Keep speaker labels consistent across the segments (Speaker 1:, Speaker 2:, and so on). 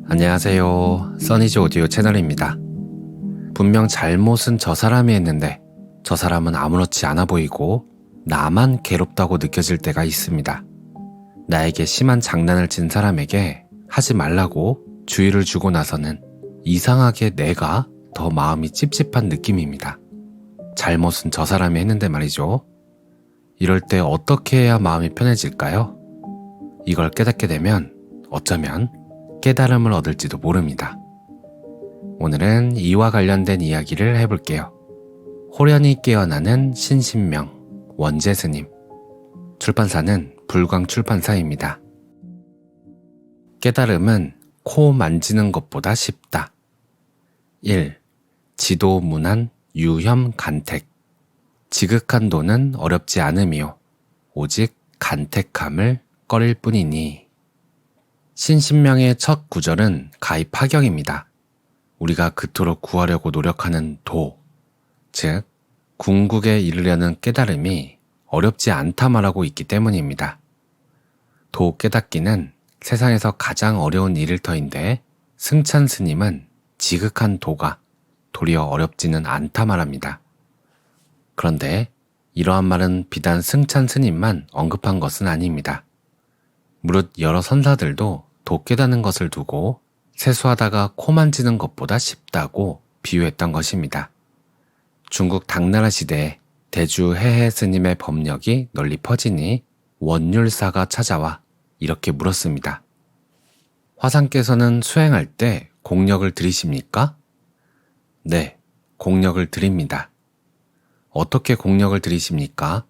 Speaker 1: 안녕하세요. 써니즈 오디오 채널입니다. 분명 잘못은 저 사람이 했는데 저 사람은 아무렇지 않아 보이고 나만 괴롭다고 느껴질 때가 있습니다. 나에게 심한 장난을 친 사람에게 하지 말라고 주의를 주고 나서는 이상하게 내가 더 마음이 찝찝한 느낌입니다. 잘못은 저 사람이 했는데 말이죠. 이럴 때 어떻게 해야 마음이 편해질까요? 이걸 깨닫게 되면 어쩌면 깨달음을 얻을지도 모릅니다. 오늘은 이와 관련된 이야기를 해볼게요. 호련히 깨어나는 신신명, 원재스님. 출판사는 불광출판사입니다. 깨달음은 코 만지는 것보다 쉽다. 1. 지도 문안 유혐 간택. 지극한 도는 어렵지 않음이요. 오직 간택함을 꺼릴 뿐이니. 신신명의 첫 구절은 가히 파경입니다. 우리가 그토록 구하려고 노력하는 도, 즉 궁극에 이르려는 깨달음이 어렵지 않다 말하고 있기 때문입니다. 도 깨닫기는 세상에서 가장 어려운 일일터인데 승찬 스님은 지극한 도가 도리어 어렵지는 않다 말합니다. 그런데 이러한 말은 비단 승찬 스님만 언급한 것은 아닙니다. 무릇 여러 선사들도 도 깨닫는 것을 두고 세수하다가 코 만지는 것보다 쉽다고 비유했던 것입니다. 중국 당나라 시대에 대주 해해 스님의 법력이 널리 퍼지니 원율사가 찾아와 이렇게 물었습니다. 화상께서는 수행할 때 공력을 들이십니까? 네, 공력을 드립니다. 어떻게 공력을 들이십니까?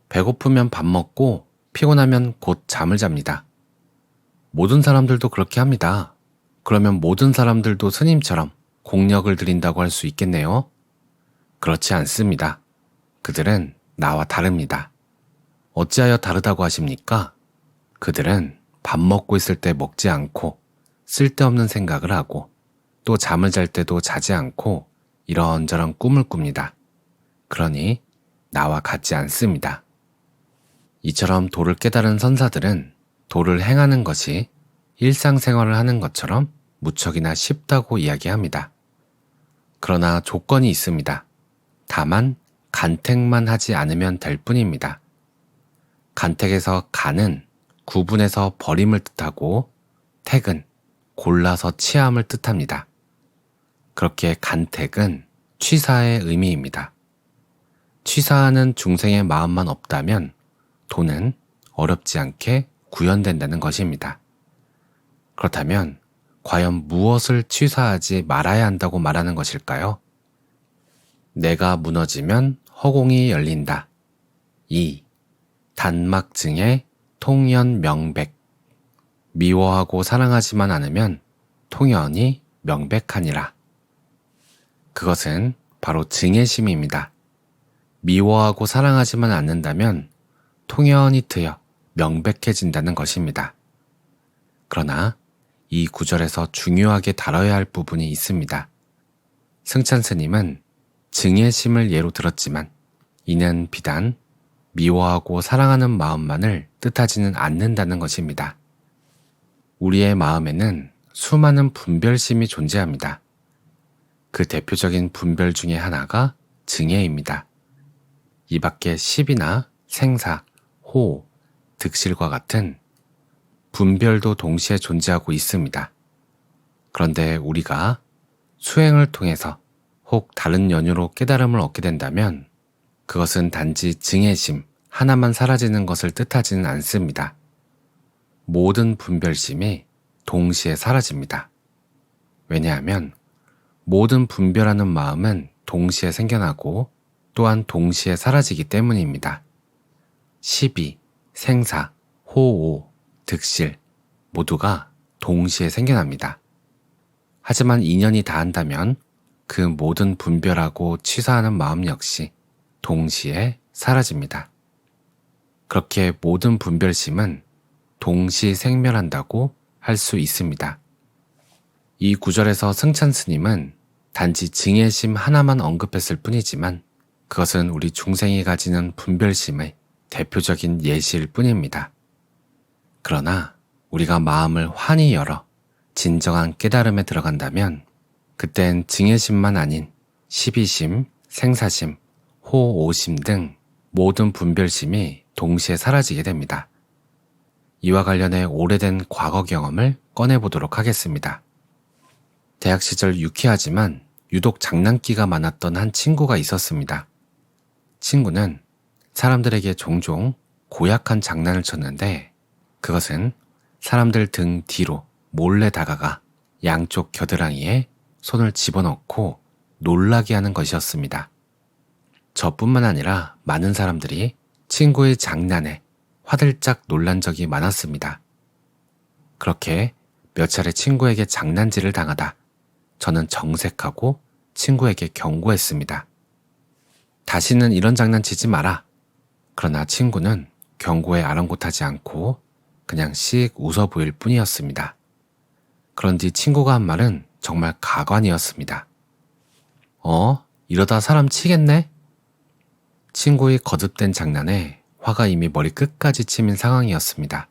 Speaker 1: 배고프면 밥 먹고 피곤하면 곧 잠을 잡니다. 모든 사람들도 그렇게 합니다. 그러면 모든 사람들도 스님처럼 공력을 들인다고 할 수 있겠네요? 그렇지 않습니다. 그들은 나와 다릅니다. 어찌하여 다르다고 하십니까? 그들은 밥 먹고 있을 때 먹지 않고 쓸데없는 생각을 하고 또 잠을 잘 때도 자지 않고 이런저런 꿈을 꿉니다. 그러니 나와 같지 않습니다. 이처럼 도를 깨달은 선사들은 도를 행하는 것이 일상생활을 하는 것처럼 무척이나 쉽다고 이야기합니다. 그러나 조건이 있습니다. 다만 간택만 하지 않으면 될 뿐입니다. 간택에서 간은 구분해서 버림을 뜻하고 택은 골라서 취함을 뜻합니다. 그렇게 간택은 취사의 의미입니다. 취사하는 중생의 마음만 없다면 도는 어렵지 않게 구현된다는 것입니다. 그렇다면 과연 무엇을 취사하지 말아야 한다고 말하는 것일까요? 내가 무너지면 허공이 열린다. 2. 단막증의 통연 명백. 미워하고 사랑하지만 않으면 통연이 명백하니라. 그것은 바로 증애심입니다. 미워하고 사랑하지만 않는다면 통연이 트여 명백해진다는 것입니다. 그러나 이 구절에서 중요하게 다뤄야 할 부분이 있습니다. 승찬 스님은 증애심을 예로 들었지만 이는 비단 미워하고 사랑하는 마음만을 뜻하지는 않는다는 것입니다. 우리의 마음에는 수많은 분별심이 존재합니다. 그 대표적인 분별 중에 하나가 증애입니다. 이 밖에 시비나 생사, 호, 득실과 같은 분별도 동시에 존재하고 있습니다. 그런데 우리가 수행을 통해서 혹 다른 연유로 깨달음을 얻게 된다면 그것은 단지 증애심 하나만 사라지는 것을 뜻하지는 않습니다. 모든 분별심이 동시에 사라집니다. 왜냐하면 모든 분별하는 마음은 동시에 생겨나고 또한 동시에 사라지기 때문입니다. 시비, 생사, 호오, 득실 모두가 동시에 생겨납니다. 하지만 인연이 닿는다면 그 모든 분별하고 취사하는 마음 역시 동시에 사라집니다. 그렇게 모든 분별심은 동시 생멸한다고 할 수 있습니다. 이 구절에서 승찬 스님은 단지 증애심 하나만 언급했을 뿐이지만 그것은 우리 중생이 가지는 분별심의 대표적인 예시일 뿐입니다. 그러나 우리가 마음을 환히 열어 진정한 깨달음에 들어간다면 그땐 증예심만 아닌 시비심, 생사심, 호오심 등 모든 분별심이 동시에 사라지게 됩니다. 이와 관련해 오래된 과거 경험을 꺼내보도록 하겠습니다. 대학 시절 유쾌하지만 유독 장난기가 많았던 한 친구가 있었습니다. 친구는 사람들에게 종종 고약한 장난을 쳤는데 그것은 사람들 등 뒤로 몰래 다가가 양쪽 겨드랑이에 손을 집어넣고 놀라게 하는 것이었습니다. 저뿐만 아니라 많은 사람들이 친구의 장난에 화들짝 놀란 적이 많았습니다. 그렇게 몇 차례 친구에게 장난질을 당하다 저는 정색하고 친구에게 경고했습니다. 다시는 이런 장난 치지 마라. 그러나 친구는 경고에 아랑곳하지 않고 그냥 씩 웃어 보일 뿐이었습니다. 그런 뒤 친구가 한 말은 정말 가관이었습니다. 이러다 사람 치겠네? 친구의 거듭된 장난에 화가 이미 머리 끝까지 치민 상황이었습니다.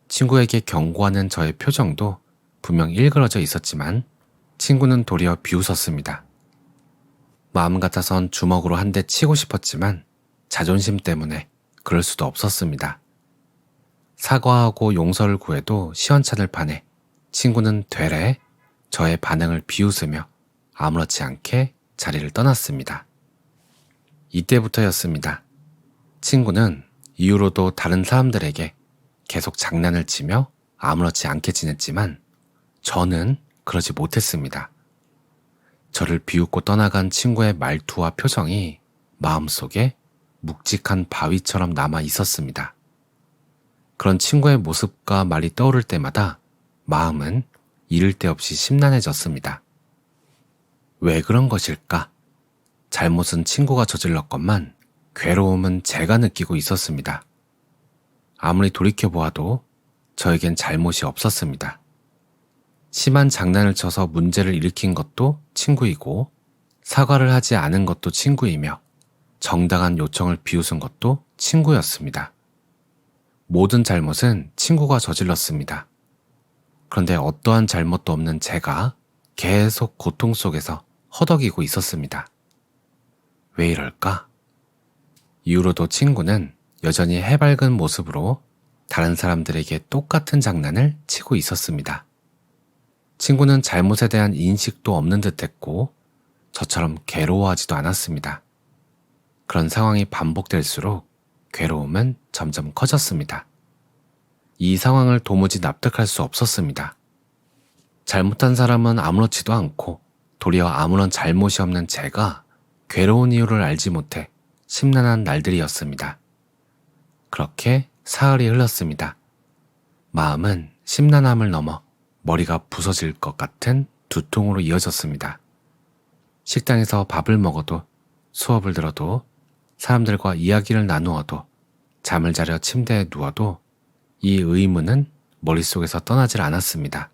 Speaker 1: 친구에게 경고하는 저의 표정도 분명 일그러져 있었지만 친구는 도리어 비웃었습니다. 마음 같아선 주먹으로 한 대 치고 싶었지만 자존심 때문에 그럴 수도 없었습니다. 사과하고 용서를 구해도 시원찮을 판에 친구는 되레 저의 반응을 비웃으며 아무렇지 않게 자리를 떠났습니다. 이때부터였습니다. 친구는 이후로도 다른 사람들에게 계속 장난을 치며 아무렇지 않게 지냈지만 저는 그러지 못했습니다. 저를 비웃고 떠나간 친구의 말투와 표정이 마음속에 묵직한 바위처럼 남아 있었습니다. 그런 친구의 모습과 말이 떠오를 때마다 마음은 이를 데 없이 심란해졌습니다. 왜 그런 것일까? 잘못은 친구가 저질렀건만 괴로움은 제가 느끼고 있었습니다. 아무리 돌이켜보아도 저에겐 잘못이 없었습니다. 심한 장난을 쳐서 문제를 일으킨 것도 친구이고 사과를 하지 않은 것도 친구이며 정당한 요청을 비웃은 것도 친구였습니다. 모든 잘못은 친구가 저질렀습니다. 그런데 어떠한 잘못도 없는 제가 계속 고통 속에서 허덕이고 있었습니다. 왜 이럴까? 이후로도 친구는 여전히 해맑은 모습으로 다른 사람들에게 똑같은 장난을 치고 있었습니다. 친구는 잘못에 대한 인식도 없는 듯했고 저처럼 괴로워하지도 않았습니다. 그런 상황이 반복될수록 괴로움은 점점 커졌습니다. 이 상황을 도무지 납득할 수 없었습니다. 잘못한 사람은 아무렇지도 않고 도리어 아무런 잘못이 없는 제가 괴로운 이유를 알지 못해 심란한 날들이었습니다. 그렇게 사흘이 흘렀습니다. 마음은 심란함을 넘어 머리가 부서질 것 같은 두통으로 이어졌습니다. 식당에서 밥을 먹어도 수업을 들어도 사람들과 이야기를 나누어도 잠을 자려 침대에 누워도 이 의문은 머릿속에서 떠나질 않았습니다.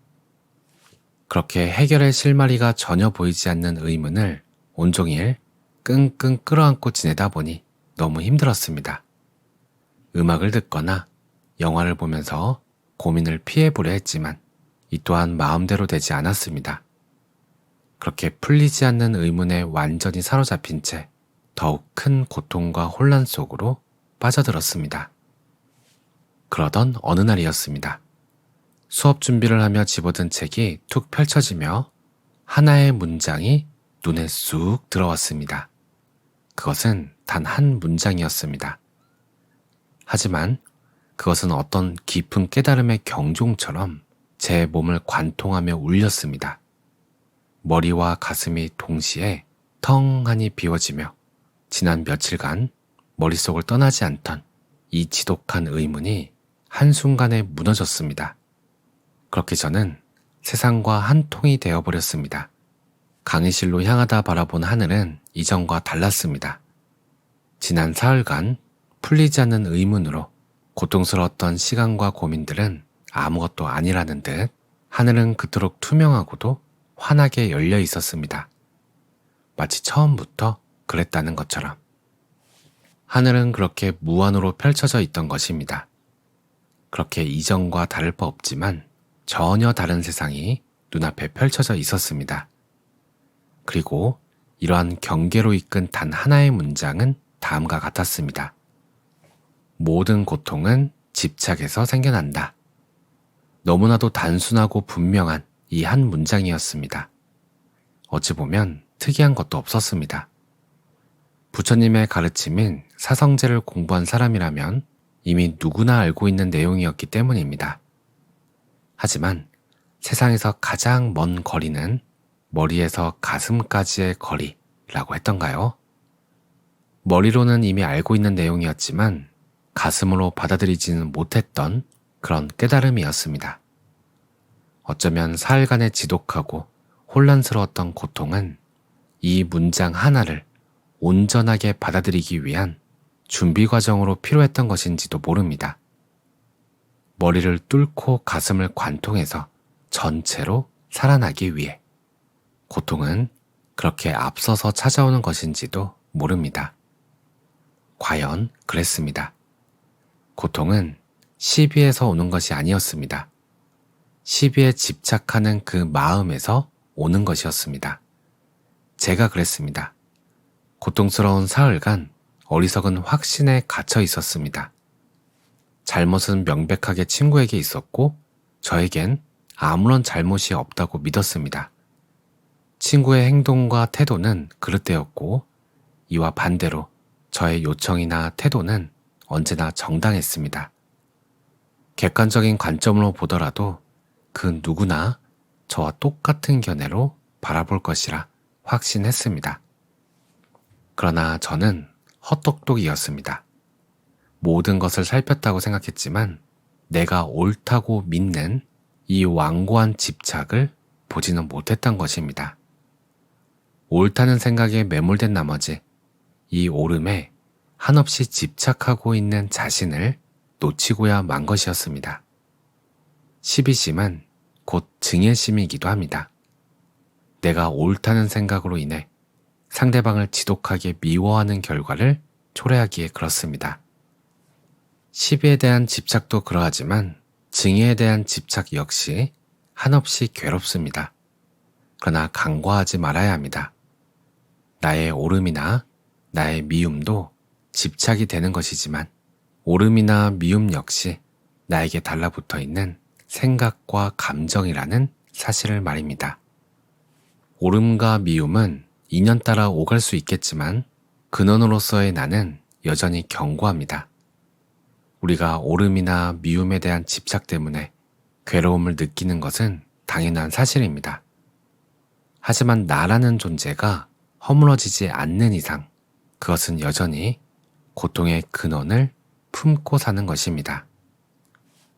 Speaker 1: 그렇게 해결의 실마리가 전혀 보이지 않는 의문을 온종일 끙끙 끌어안고 지내다 보니 너무 힘들었습니다. 음악을 듣거나 영화를 보면서 고민을 피해보려 했지만 이 또한 마음대로 되지 않았습니다. 그렇게 풀리지 않는 의문에 완전히 사로잡힌 채 더욱 큰 고통과 혼란 속으로 빠져들었습니다. 그러던 어느 날이었습니다. 수업 준비를 하며 집어든 책이 툭 펼쳐지며 하나의 문장이 눈에 쑥 들어왔습니다. 그것은 단 한 문장이었습니다. 하지만 그것은 어떤 깊은 깨달음의 경종처럼 제 몸을 관통하며 울렸습니다. 머리와 가슴이 동시에 텅하니 비워지며 지난 며칠간 머릿속을 떠나지 않던 이 지독한 의문이 한순간에 무너졌습니다. 그렇게 저는 세상과 한 통이 되어버렸습니다. 강의실로 향하다 바라본 하늘은 이전과 달랐습니다. 지난 사흘간 풀리지 않는 의문으로 고통스러웠던 시간과 고민들은 아무것도 아니라는 듯 하늘은 그토록 투명하고도 환하게 열려 있었습니다. 마치 처음부터 그랬다는 것처럼. 하늘은 그렇게 무한으로 펼쳐져 있던 것입니다. 그렇게 이전과 다를 바 없지만 전혀 다른 세상이 눈앞에 펼쳐져 있었습니다. 그리고 이러한 경계로 이끈 단 하나의 문장은 다음과 같았습니다. 모든 고통은 집착에서 생겨난다. 너무나도 단순하고 분명한 이 한 문장이었습니다. 어찌 보면 특이한 것도 없었습니다. 부처님의 가르침인 사성제를 공부한 사람이라면 이미 누구나 알고 있는 내용이었기 때문입니다. 하지만 세상에서 가장 먼 거리는 머리에서 가슴까지의 거리라고 했던가요? 머리로는 이미 알고 있는 내용이었지만 가슴으로 받아들이지는 못했던 그런 깨달음이었습니다. 어쩌면 사흘간의 지독하고 혼란스러웠던 고통은 이 문장 하나를 온전하게 받아들이기 위한 준비 과정으로 필요했던 것인지도 모릅니다. 머리를 뚫고 가슴을 관통해서 전체로 살아나기 위해 고통은 그렇게 앞서서 찾아오는 것인지도 모릅니다. 과연 그랬습니다. 고통은 시비에서 오는 것이 아니었습니다. 시비에 집착하는 그 마음에서 오는 것이었습니다. 제가 그랬습니다. 고통스러운 사흘간 어리석은 확신에 갇혀 있었습니다. 잘못은 명백하게 친구에게 있었고 저에겐 아무런 잘못이 없다고 믿었습니다. 친구의 행동과 태도는 그릇되었고 이와 반대로 저의 요청이나 태도는 언제나 정당했습니다. 객관적인 관점으로 보더라도 그 누구나 저와 똑같은 견해로 바라볼 것이라 확신했습니다. 그러나 저는 헛똑똑이었습니다. 모든 것을 살폈다고 생각했지만 내가 옳다고 믿는 이 완고한 집착을 보지는 못했던 것입니다. 옳다는 생각에 매몰된 나머지 이 옳음에 한없이 집착하고 있는 자신을 놓치고야 만 것이었습니다. 시비심은 곧 증예심이기도 합니다. 내가 옳다는 생각으로 인해 상대방을 지독하게 미워하는 결과를 초래하기에 그렇습니다. 시비에 대한 집착도 그러하지만 증예에 대한 집착 역시 한없이 괴롭습니다. 그러나 간과하지 말아야 합니다. 나의 옳음이나 나의 미움도 집착이 되는 것이지만 옳음이나 미움 역시 나에게 달라붙어 있는 생각과 감정이라는 사실을 말입니다. 옳음과 미움은 인연 따라 오갈 수 있겠지만 근원으로서의 나는 여전히 견고합니다. 우리가 옳음이나 미움에 대한 집착 때문에 괴로움을 느끼는 것은 당연한 사실입니다. 하지만 나라는 존재가 허물어지지 않는 이상 그것은 여전히 고통의 근원을 품고 사는 것입니다.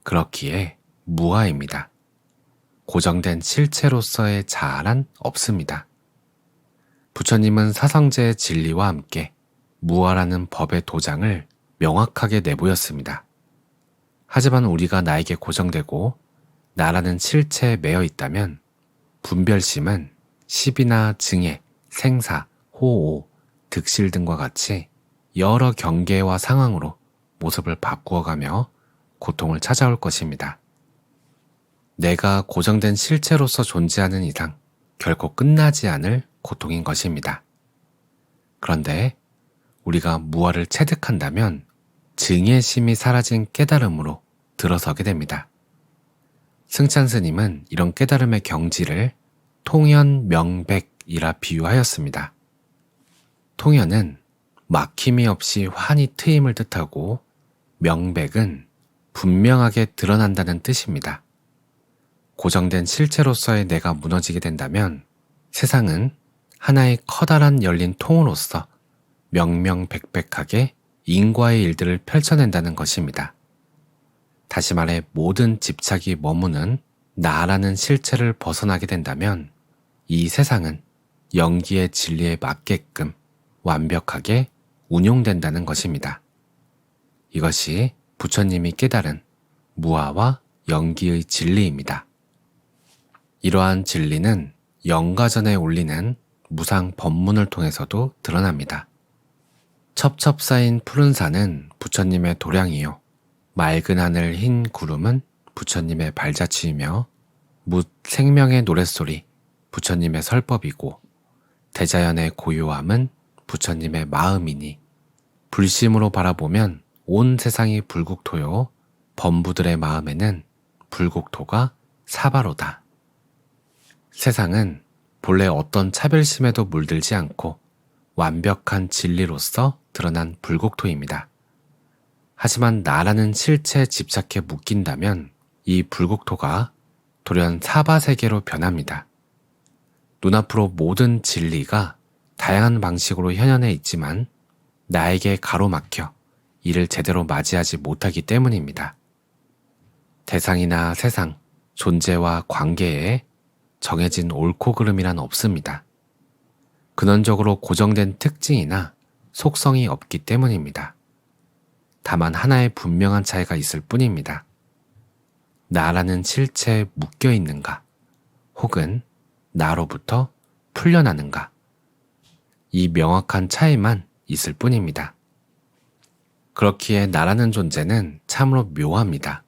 Speaker 1: 그렇기에 무아입니다. 고정된 실체로서의 자아란 없습니다. 부처님은 사성제의 진리와 함께 무아라는 법의 도장을 명확하게 내보였습니다. 하지만 우리가 나에게 고정되고 나라는 실체에 매여 있다면 분별심은 시비나 증예, 생사, 호오, 득실 등과 같이 여러 경계와 상황으로 모습을 바꾸어가며 고통을 찾아올 것입니다. 내가 고정된 실체로서 존재하는 이상 결코 끝나지 않을 고통인 것입니다. 그런데 우리가 무아를 체득한다면 증예심이 사라진 깨달음으로 들어서게 됩니다. 승찬 스님은 이런 깨달음의 경지를 통현명백이라 비유하였습니다. 통현은 막힘이 없이 환히 트임을 뜻하고 명백은 분명하게 드러난다는 뜻입니다. 고정된 실체로서의 내가 무너지게 된다면 세상은 하나의 커다란 열린 통으로서 명명백백하게 인과의 일들을 펼쳐낸다는 것입니다. 다시 말해 모든 집착이 머무는 나라는 실체를 벗어나게 된다면 이 세상은 영기의 진리에 맞게끔 완벽하게 운용된다는 것입니다. 이것이 부처님이 깨달은 무아와 영기의 진리입니다. 이러한 진리는 영가전에 올리는 무상 법문을 통해서도 드러납니다. 첩첩 쌓인 푸른 산은 부처님의 도량이요 맑은 하늘 흰 구름은 부처님의 발자취이며 묻 생명의 노랫소리 부처님의 설법이고 대자연의 고요함은 부처님의 마음이니 불심으로 바라보면 온 세상이 불국토요 범부들의 마음에는 불국토가 사바로다. 세상은 본래 어떤 차별심에도 물들지 않고 완벽한 진리로서 드러난 불국토입니다. 하지만 나라는 실체에 집착해 묶인다면 이 불국토가 돌연 사바세계로 변합니다. 눈앞으로 모든 진리가 다양한 방식으로 현현해 있지만 나에게 가로막혀 이를 제대로 맞이하지 못하기 때문입니다. 대상이나 세상, 존재와 관계에 정해진 옳고 그름이란 없습니다. 근원적으로 고정된 특징이나 속성이 없기 때문입니다. 다만 하나의 분명한 차이가 있을 뿐입니다. 나라는 실체에 묶여 있는가, 혹은 나로부터 풀려나는가. 이 명확한 차이만 있을 뿐입니다. 그렇기에 나라는 존재는 참으로 묘합니다.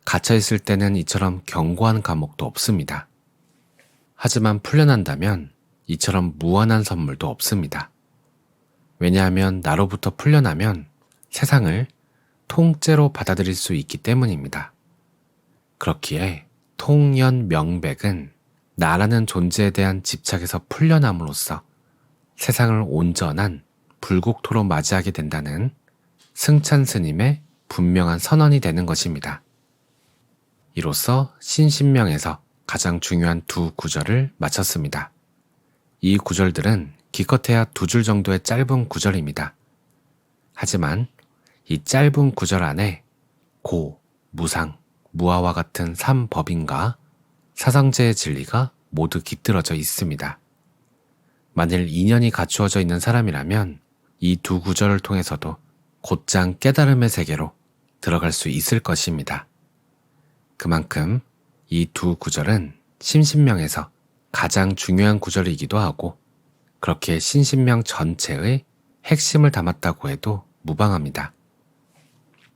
Speaker 1: 갇혀있을 때는 이처럼 견고한 감옥도 없습니다. 하지만 풀려난다면 이처럼 무한한 선물도 없습니다. 왜냐하면 나로부터 풀려나면 세상을 통째로 받아들일 수 있기 때문입니다. 그렇기에 통연명백은 나라는 존재에 대한 집착에서 풀려남으로써 세상을 온전한 불국토로 맞이하게 된다는 승찬 스님의 분명한 선언이 되는 것입니다. 이로써 신신명에서 가장 중요한 두 구절을 마쳤습니다. 이 구절들은 기껏해야 2줄 정도의 짧은 구절입니다. 하지만 이 짧은 구절 안에 고, 무상, 무아와 같은 3법인과 사상제의 진리가 모두 깃들어져 있습니다. 만일 인연이 갖추어져 있는 사람이라면 이 두 구절을 통해서도 곧장 깨달음의 세계로 들어갈 수 있을 것입니다. 그만큼 이 두 구절은 신신명에서 가장 중요한 구절이기도 하고 그렇게 신신명 전체의 핵심을 담았다고 해도 무방합니다.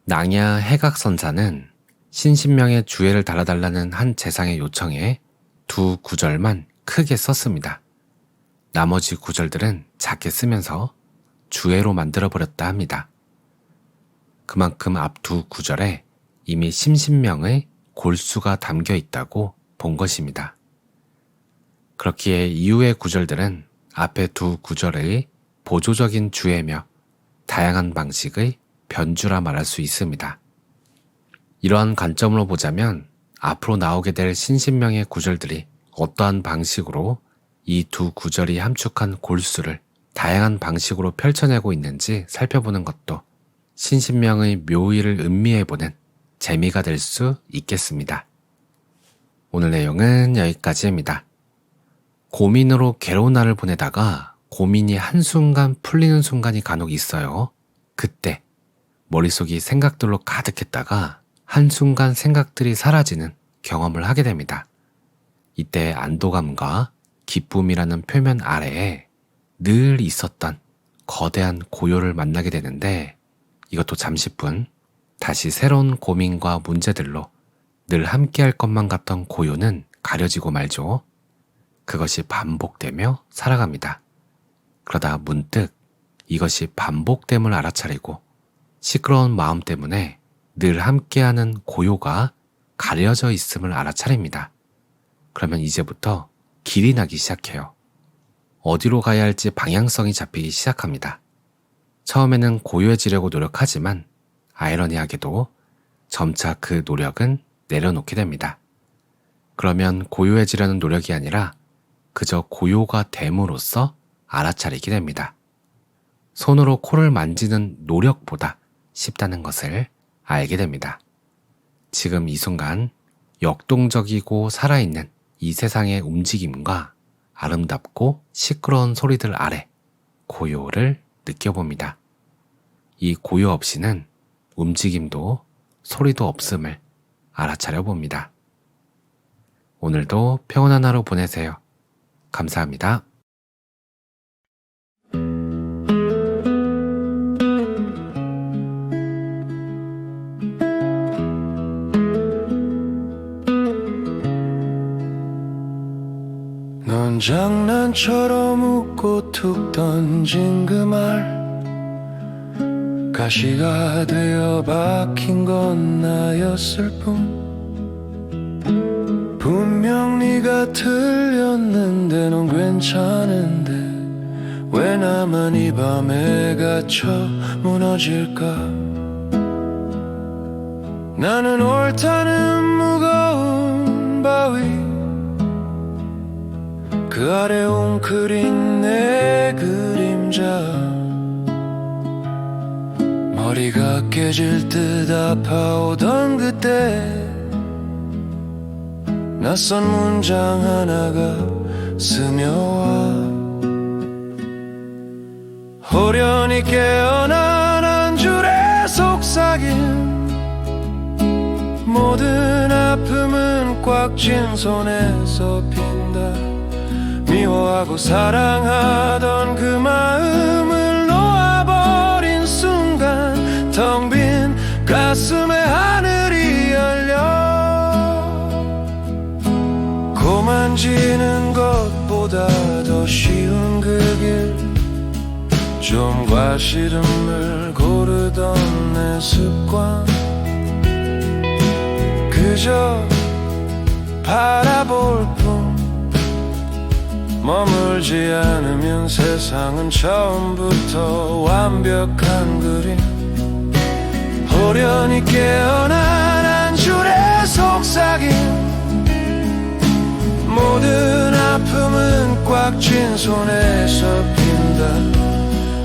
Speaker 1: 낭야 해각선사는 신신명의 주애를 달아달라는 한 재상의 요청에 두 구절만 크게 썼습니다. 나머지 구절들은 작게 쓰면서 주애로 만들어버렸다 합니다. 그만큼 앞 두 구절에 이미 신신명의 골수가 담겨 있다고 본 것입니다. 그렇기에 이후의 구절들은 앞의 두 구절의 보조적인 주애며 다양한 방식의 변주라 말할 수 있습니다. 이러한 관점으로 보자면 앞으로 나오게 될 신신명의 구절들이 어떠한 방식으로 이 두 구절이 함축한 골수를 다양한 방식으로 펼쳐내고 있는지 살펴보는 것도 신신명의 묘의를 음미해보는 재미가 될 수 있겠습니다. 오늘 내용은 여기까지입니다. 고민으로 괴로운 날을 보내다가 고민이 한순간 풀리는 순간이 간혹 있어요. 그때 머릿속이 생각들로 가득했다가 한순간 생각들이 사라지는 경험을 하게 됩니다. 이때 안도감과 기쁨이라는 표면 아래에 늘 있었던 거대한 고요를 만나게 되는데 이것도 잠시뿐 다시 새로운 고민과 문제들로 늘 함께할 것만 같던 고요는 가려지고 말죠. 그것이 반복되며 살아갑니다. 그러다 문득 이것이 반복됨을 알아차리고 시끄러운 마음 때문에 늘 함께하는 고요가 가려져 있음을 알아차립니다. 그러면 이제부터 길이 나기 시작해요. 어디로 가야 할지 방향성이 잡히기 시작합니다. 처음에는 고요해지려고 노력하지만 아이러니하게도 점차 그 노력은 내려놓게 됩니다. 그러면 고요해지려는 노력이 아니라 그저 고요가 됨으로써 알아차리게 됩니다. 손으로 코를 만지는 노력보다 쉽다는 것을 알게 됩니다. 지금 이 순간 역동적이고 살아있는 이 세상의 움직임과 아름답고 시끄러운 소리들 아래 고요를 느껴봅니다. 이 고요 없이는 움직임도 소리도 없음을 알아차려 봅니다. 오늘도 평온한 하루 보내세요. 감사합니다.
Speaker 2: 넌 장난처럼 웃고 툭 던진 그 말 가시가 되어 박힌 건 나였을 뿐 분명 네가 틀렸는데 넌 괜찮은데 왜 나만 이 밤에 갇혀 무너질까. 나는 옳다는 무거운 바위 그 아래 웅크린 내 그림자 머리가 깨질 듯 아파오던 그때 낯선 문장 하나가 스며와 호련히 깨어난 한 줄의 속삭임 모든 아픔은 꽉 쥔 손에서 핀다. 미워하고 사랑하던 그 마음을 놓아버린 순간 텅 빈 가슴에 하늘이 열려 고만지는 것보다 더 쉬운 그 길 좀 과시름을 고르던 내 습관 그저 바라볼 뿐 머물지 않으면 세상은 처음부터 완벽한 그림 호련히 깨어난 한 줄의 속삭임 모든 아픔은 꽉 쥔 손에서 핀다.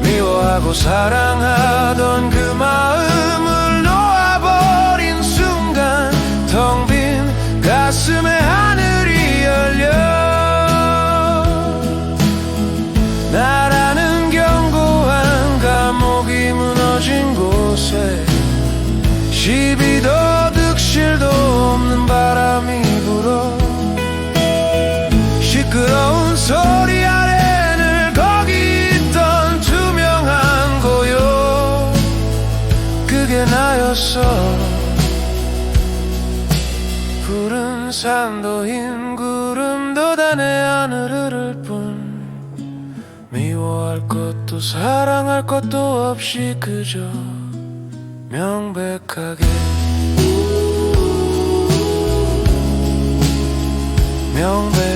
Speaker 2: 미워하고 사랑하던 그 마음을 놓아버린 순간 텅 빈 가슴에 하늘이 열려 나라는 견고한 감옥이 무너진 곳에 시비도 득실도 없는 바람이 불어 시끄러운 소리 아래 늘 거기 있던 투명한 고요 그게 나였어. 푸른 산도 흰 구름도 다 내 안을 흐를 뿐 미워할 것도 사랑할 것도 없이 그저 명백하게 명백